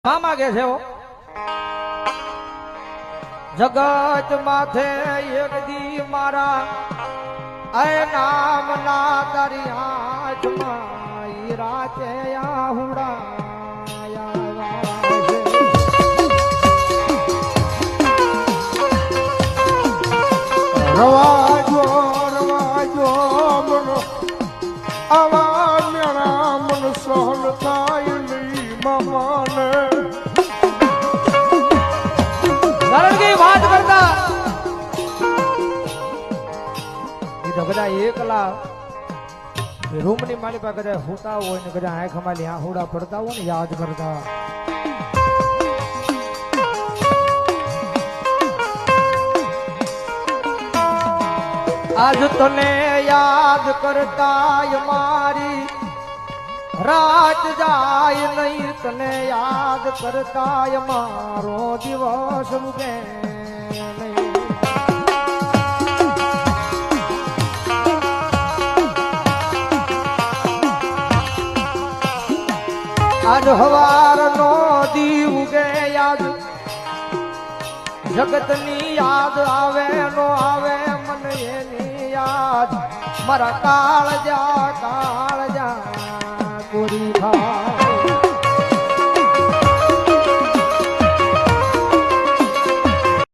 માગે છે જગત માથે એક દી મારા એ નામ ના તારી આંખમાં હીરા છે આહુડા રવાજો રવાજો મનો આવા મેરા મન સહન થાય નહીં મામાને કારણ કે વાત કરતા એ તો બધા એકલા રૂમ ની માલી પાસે કદાચ હોતા હોય ને કદાચ આંખ માલી આહુડા પડતા હોય ને યાદ કરતા આજ તને યાદ કરતા મારી રાત જાય નહીં તને યાદ કરતા મારો દિવસ ઉગે નહીં આજ હવાર નો દી ઉગે યાદ જગતની યાદ આવે નો આવે મને એની યાદ મારા કાળજા